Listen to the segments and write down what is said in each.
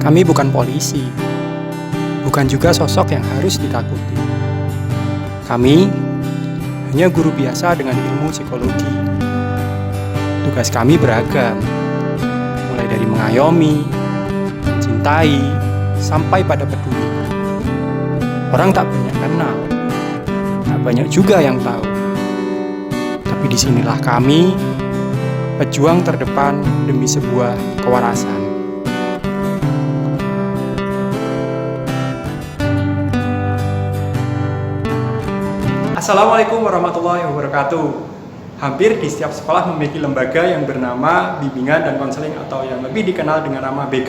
Kami bukan polisi, bukan juga sosok yang harus ditakuti. Kami hanya guru biasa dengan ilmu psikologi. Tugas kami beragam, mulai dari mengayomi, mencintai, sampai pada peduli. Orang tak banyak kenal, tak banyak juga yang tahu. Tapi disinilah kami, pejuang terdepan demi sebuah kewarasan. Assalamualaikum warahmatullahi wabarakatuh. Hampir di setiap sekolah memiliki lembaga yang bernama bimbingan dan konseling atau yang lebih dikenal dengan nama BK.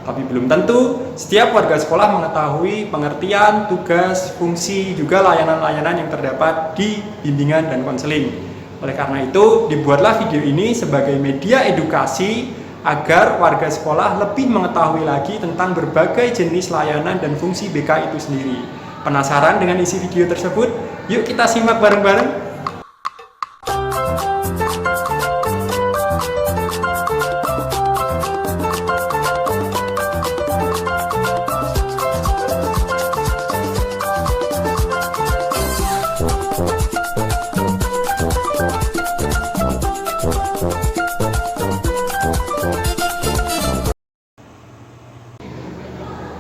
Tapi belum tentu setiap warga sekolah mengetahui pengertian, tugas, fungsi, juga layanan-layanan yang terdapat di bimbingan dan konseling. Oleh karena itu, dibuatlah video ini sebagai media edukasi agar warga sekolah lebih mengetahui lagi tentang berbagai jenis layanan dan fungsi BK itu sendiri. Penasaran dengan isi video tersebut? Yuk kita simak bareng-bareng.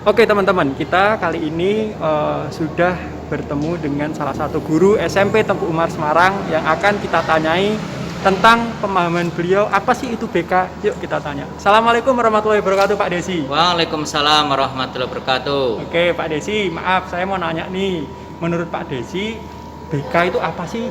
Oke teman-teman, kita kali ini sudah bertemu dengan salah satu guru SMP Tengku Umar Semarang yang akan kita tanyai tentang pemahaman beliau apa sih itu BK. Yuk kita tanya. Assalamualaikum warahmatullahi wabarakatuh Pak Desi. Waalaikumsalam warahmatullahi wabarakatuh. Oke Pak Desi, maaf saya mau nanya nih, menurut Pak Desi BK itu apa sih?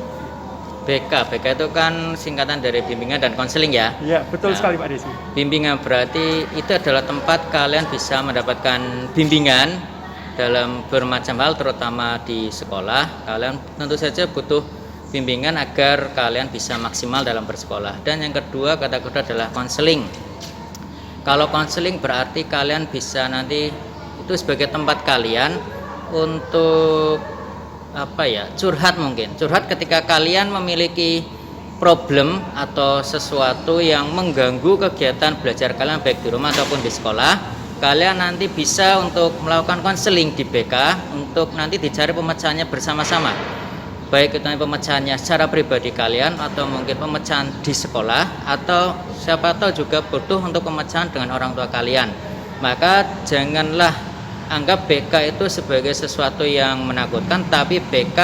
BK itu kan singkatan dari bimbingan dan konseling ya. Iya betul sekali Pak Desi. Bimbingan berarti itu adalah tempat kalian bisa mendapatkan bimbingan dalam bermacam hal, terutama di sekolah. Kalian tentu saja butuh bimbingan agar kalian bisa maksimal dalam bersekolah. Dan yang kedua, kata kedua adalah konseling. Kalau konseling berarti kalian bisa nanti itu sebagai tempat kalian untuk curhat mungkin. Curhat ketika kalian memiliki problem atau sesuatu yang mengganggu kegiatan belajar kalian baik di rumah ataupun di sekolah. Kalian nanti bisa untuk melakukan konseling di BK untuk nanti dicari pemecahannya bersama-sama. Baik itu pemecahannya secara pribadi kalian atau mungkin pemecahan di sekolah, atau siapa tahu juga butuh untuk pemecahan dengan orang tua kalian. Maka janganlah anggap BK itu sebagai sesuatu yang menakutkan, tapi BK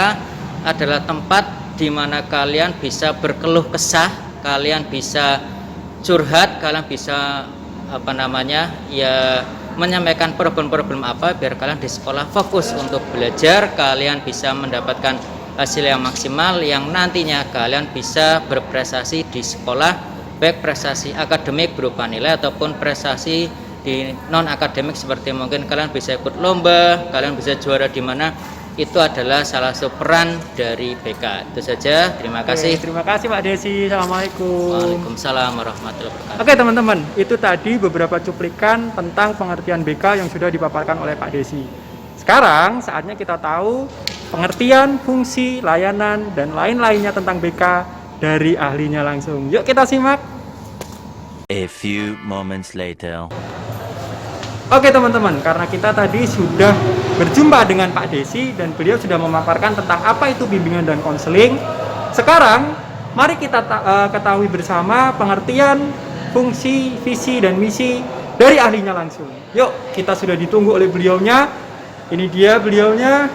adalah tempat di mana kalian bisa berkeluh kesah, kalian bisa curhat, kalian bisa menyampaikan problem-problem apa biar kalian di sekolah fokus untuk belajar, kalian bisa mendapatkan hasil yang maksimal yang nantinya kalian bisa berprestasi di sekolah, baik prestasi akademik berupa nilai ataupun prestasi di non akademik seperti mungkin kalian bisa ikut lomba, kalian bisa juara di mana. Itu adalah salah satu peran dari BK. Itu saja, terima kasih. Terima kasih Pak Desi. Assalamualaikum. Waalaikumsalam warahmatullahi wabarakatuh. Oke teman-teman, itu tadi beberapa cuplikan tentang pengertian BK yang sudah dipaparkan oleh Pak Desi. Sekarang saatnya kita tahu pengertian, fungsi, layanan, dan lain-lainnya tentang BK dari ahlinya langsung. Yuk kita simak. A few moments later. Oke teman-teman, karena kita tadi sudah berjumpa dengan Pak Desi dan beliau sudah memaparkan tentang apa itu bimbingan dan konseling. Sekarang, mari kita ketahui bersama pengertian, fungsi, visi, dan misi dari ahlinya langsung. Yuk, kita sudah ditunggu oleh beliaunya. Ini dia beliaunya.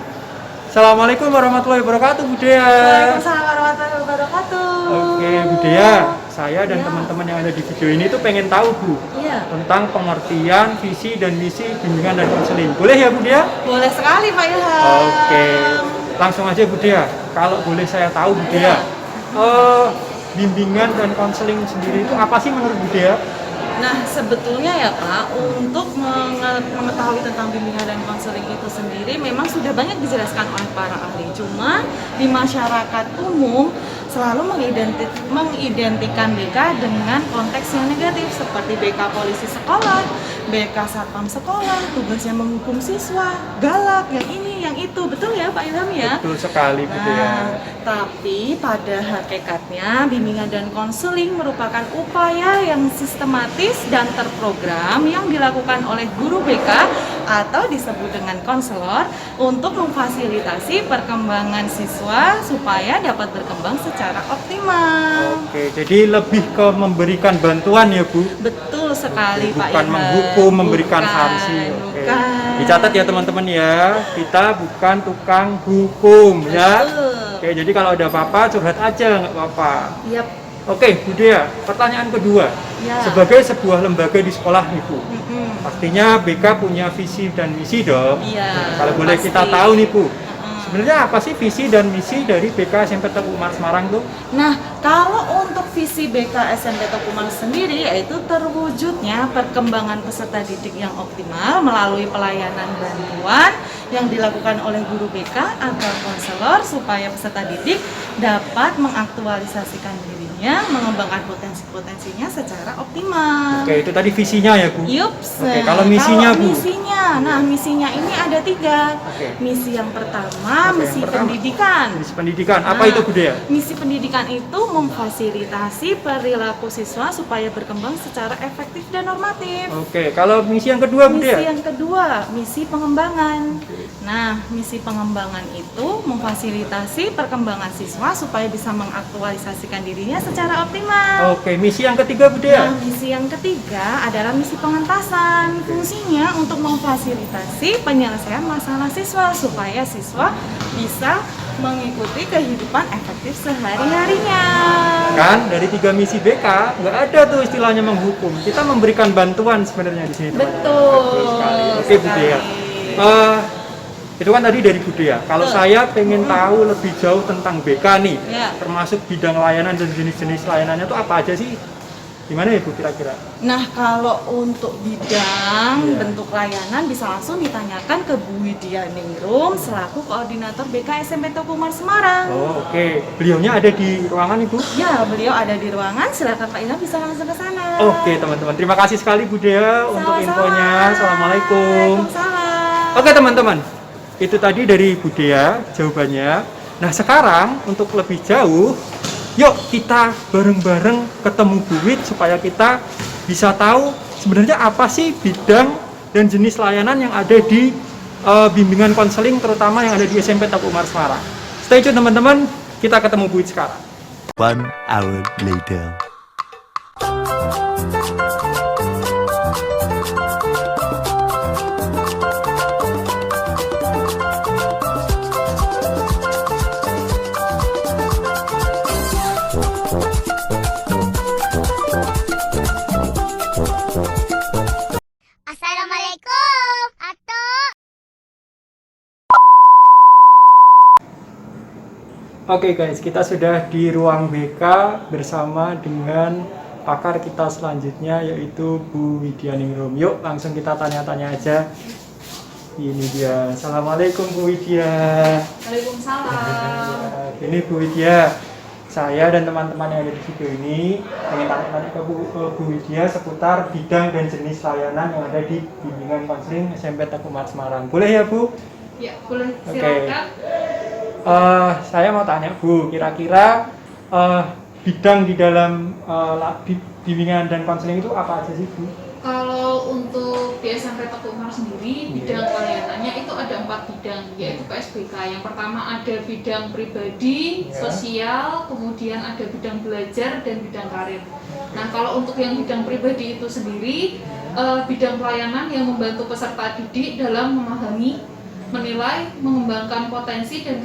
Assalamualaikum warahmatullahi wabarakatuh, Bu Dea. Waalaikumsalam warahmatullahi wabarakatuh. Oke, Bu Dea, saya dan teman-teman yang ada di video ini tuh pengen tahu, Bu, tentang pengertian, visi, dan misi bimbingan dan konseling. Boleh ya, Bu Dea? Boleh sekali, Pak Ilham. Oke, langsung aja, Bu Dea. Kalau boleh saya tahu, Bu Dea, bimbingan dan konseling sendiri itu apa sih menurut Bu Dea? Nah, sebetulnya ya Pak, untuk mengetahui tentang bimbingan dan konseling itu sendiri memang sudah banyak dijelaskan oleh para ahli. Cuma di masyarakat umum selalu mengidentikan BK dengan konteks yang negatif seperti BK polisi sekolah, BK Satpam Sekolah, tugasnya menghukum siswa, galak, yang ini, yang itu. Betul ya Pak Ilham ya? Betul sekali Bu Dea. Nah, tapi pada hakikatnya bimbingan dan konseling merupakan upaya yang sistematis dan terprogram yang dilakukan oleh guru BK atau disebut dengan konselor untuk memfasilitasi perkembangan siswa supaya dapat berkembang secara optimal. Oke, jadi lebih ke memberikan bantuan ya Bu. Betul sekali Pak Bukan Ilham. menghukum, memberikan Bukan, sanksi. Oke. bukan. Dicatat ya teman-teman ya, kita bukan tukang hukum ya. Betul. Oke, jadi kalau ada apa-apa curhat aja nggak apa-apa. Yap. Oke, Bu Dea, pertanyaan kedua. Ya. Sebagai sebuah lembaga di sekolah nih Bu, Mm-mm. pastinya BK punya visi dan misi dong. Iya, Kalau boleh pasti. kita tahu nih Bu, Mm-mm. sebenarnya apa sih visi dan misi dari BK SMP Teguh Umar Semarang tuh? Nah, kalau untuk visi BK SMP Tokuman sendiri yaitu terwujudnya perkembangan peserta didik yang optimal melalui pelayanan bantuan yang dilakukan oleh guru BK atau konselor supaya peserta didik dapat mengaktualisasikan dirinya, mengembangkan potensi-potensinya secara optimal. Oke, itu tadi visinya ya Bu. Yups. Oke, kalau misinya, Bu? Misinya ini ada 3. Oke. Misi yang pertama, Oke, misi yang pertama. pendidikan. Misi pendidikan, apa Nah, itu Bu Dea? Misi pendidikan itu memfasilitasi perilaku siswa supaya berkembang secara efektif dan normatif. Oke, kalau misi yang kedua Bu Misi Dea? yang kedua, misi pengembangan. Nah, misi pengembangan itu memfasilitasi perkembangan siswa supaya bisa mengaktualisasikan dirinya secara optimal. Oke, misi yang ketiga Bu Dea? Nah, misi yang ketiga adalah misi pengentasan. Fungsinya untuk memfasilitasi penyelesaian masalah siswa supaya siswa bisa mengikuti kehidupan efektif sehari-harinya. Kan dari 3 misi BK nggak ada tuh istilahnya menghukum. Kita memberikan bantuan sebenarnya di sini. teman-teman. Betul. Sekali. Oke Bu Dea. Itu kan tadi dari Bu Dea. Kalau Betul. saya pengen tahu lebih jauh tentang BK nih, Ya. termasuk bidang layanan dan jenis-jenis layanannya tuh apa aja sih? Gimana ya Bu kira-kira? Nah, kalau untuk bidang Iya. bentuk layanan bisa langsung ditanyakan ke Bu Widya Ningrum selaku koordinator BK SMP Teguh Umar Semarang. Oh, oke. Beliaunya ada di ruangan Ibu? Ya, beliau ada di ruangan. Silakan Pak Ilham bisa langsung ke sana. Oke teman-teman, terima kasih sekali Bu Dea untuk Sama-sama. infonya. Assalamualaikum. Waalaikumsalam. Oke teman-teman, itu tadi dari Bu Dea jawabannya. Nah sekarang untuk lebih jauh, yuk kita bareng-bareng ketemu Bu Wid supaya kita bisa tahu sebenarnya apa sih bidang dan jenis layanan yang ada di bimbingan konseling terutama yang ada di SMP Teguh Umar Semarang. Stay tune teman-teman, kita ketemu Bu Wid sekarang. 1 hour later. Assalamualaikum. Atau Oke guys, kita sudah di ruang BK bersama dengan pakar kita selanjutnya yaitu Bu Widya Ningrum. Yuk langsung kita tanya-tanya aja. Ini dia. Assalamualaikum Bu Widya. Waalaikumsalam. Ini Bu Widya. Saya dan teman-teman yang ada di video ini ingin tanya-tanya ke Bu Widya seputar bidang dan jenis layanan yang ada di bimbingan konseling SMP Teguh Umar Semarang. Boleh ya Bu? Ya, boleh. Oke. Silakan. Saya mau tanya Bu, kira-kira bidang di dalam bimbingan dan konseling itu apa aja sih Bu? Kalau untuk di SMP Teguh Umar sendiri, bidang layanannya itu ada 4 bidang, yaitu PSBK. Yang pertama ada bidang pribadi, Ya. sosial, kemudian ada bidang belajar dan bidang karir. Nah, kalau untuk yang bidang pribadi itu sendiri, bidang pelayanan yang membantu peserta didik dalam memahami, menilai, mengembangkan potensi dan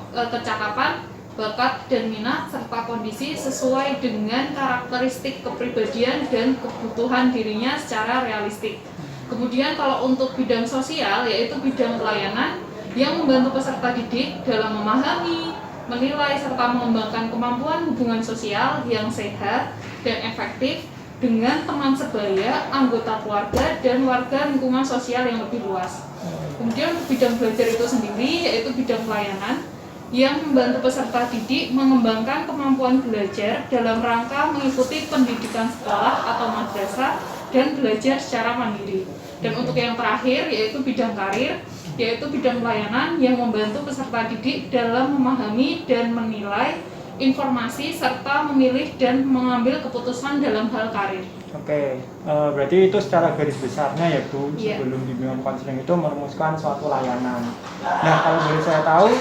kecakapan, bakat dan minat serta kondisi sesuai dengan karakteristik kepribadian dan kebutuhan dirinya secara realistik. Kemudian kalau untuk bidang sosial yaitu bidang pelayanan yang membantu peserta didik dalam memahami, menilai serta mengembangkan kemampuan hubungan sosial yang sehat dan efektif dengan teman sebaya, anggota keluarga dan warga lingkungan sosial yang lebih luas. Kemudian untuk bidang belajar itu sendiri yaitu bidang pelayanan yang membantu peserta didik mengembangkan kemampuan belajar dalam rangka mengikuti pendidikan sekolah atau madrasah dan belajar secara mandiri. Dan untuk yang terakhir yaitu bidang karir, yaitu bidang pelayanan yang membantu peserta didik dalam memahami dan menilai informasi serta memilih dan mengambil keputusan dalam hal karir. Oke, berarti itu secara garis besarnya ya Bu, Iya. sebelum bimbingan konseling itu merumuskan suatu layanan. Nah, kalau boleh saya tahu,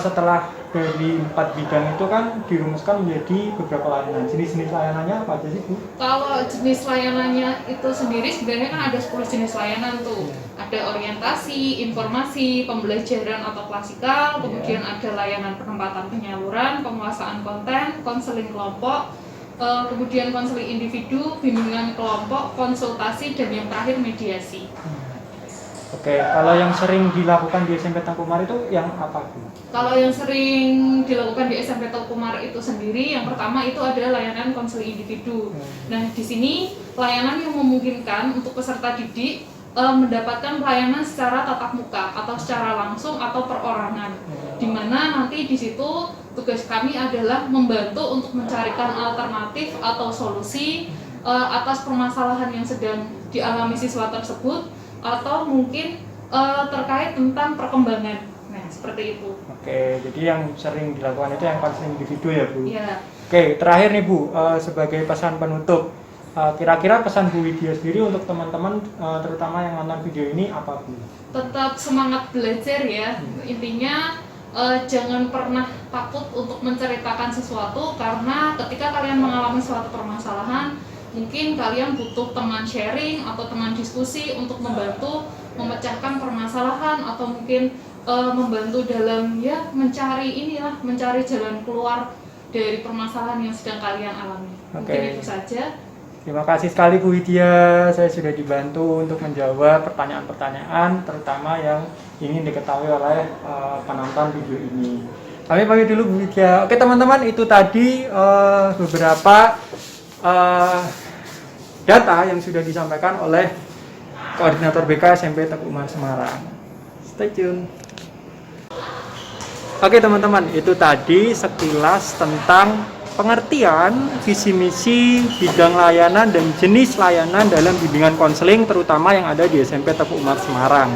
setelah dari 4 bidang itu kan dirumuskan menjadi beberapa layanan. Jenis-jenis layanannya apa aja sih Bu? Kalau jenis layanannya itu sendiri sebenarnya kan ada 10 jenis layanan tuh. Ada orientasi, informasi, pembelajaran atau klasikal, kemudian ada layanan penempatan penyaluran, penguasaan konten, konseling kelompok, kemudian konseling individu, bimbingan kelompok, konsultasi, dan yang terakhir mediasi. Oke, kalau yang sering dilakukan di SMP Tengku Umar itu yang apa Bu? Kalau yang sering dilakukan di SMP Tengku Umar itu sendiri, yang pertama itu adalah layanan konseling individu. Nah, di sini layanan yang memungkinkan untuk peserta didik mendapatkan pelayanan secara tatap muka atau secara langsung atau perorangan. Di mana nanti di situ tugas kami adalah membantu untuk mencarikan alternatif atau solusi atas permasalahan yang sedang dialami siswa tersebut atau mungkin terkait tentang perkembangan. Nah, seperti itu. Oke, jadi yang sering dilakukan itu yang konseling individu ya Bu? Ya. Oke, terakhir nih Bu, sebagai pesan penutup, kira-kira pesan Bu Widya sendiri untuk teman-teman, terutama yang nonton video ini apa Bu? Tetap semangat belajar ya. Intinya jangan pernah takut untuk menceritakan sesuatu, karena ketika kalian mengalami suatu permasalahan, mungkin kalian butuh teman sharing atau teman diskusi untuk membantu memecahkan permasalahan atau mungkin membantu dalam ya mencari jalan keluar dari permasalahan yang sedang kalian alami. Oke. Mungkin itu saja. Terima kasih sekali Bu Widya, saya sudah dibantu untuk menjawab pertanyaan-pertanyaan terutama yang ingin diketahui oleh penonton video ini. Kami pamit dulu Bu Widya. Oke teman-teman, itu tadi beberapa data yang sudah disampaikan oleh Koordinator BK SMP Tengku Umar Semarang. Stay tune. Oke teman-teman, itu tadi sekilas tentang pengertian visi misi bidang layanan dan jenis layanan dalam bimbingan konseling terutama yang ada di SMP Tengku Umar Semarang.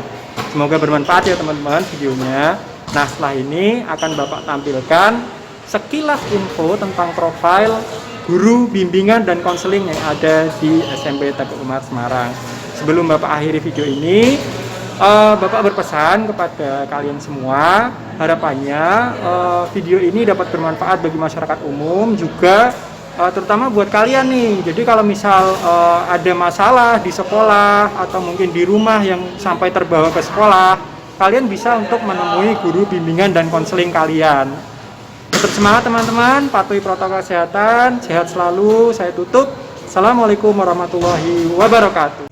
Semoga bermanfaat ya teman-teman videonya. Nah, setelah ini akan Bapak tampilkan sekilas info tentang profil guru bimbingan dan konseling yang ada di SMP Tengku Umar Semarang. Sebelum Bapak akhiri video ini, Bapak berpesan kepada kalian semua, harapannya video ini dapat bermanfaat bagi masyarakat umum juga, terutama buat kalian nih. Jadi kalau misal ada masalah di sekolah atau mungkin di rumah yang sampai terbawa ke sekolah, kalian bisa untuk menemui guru bimbingan dan konseling kalian. Tetap semangat teman-teman, patuhi protokol kesehatan, sehat selalu. Saya tutup. Assalamualaikum warahmatullahi wabarakatuh.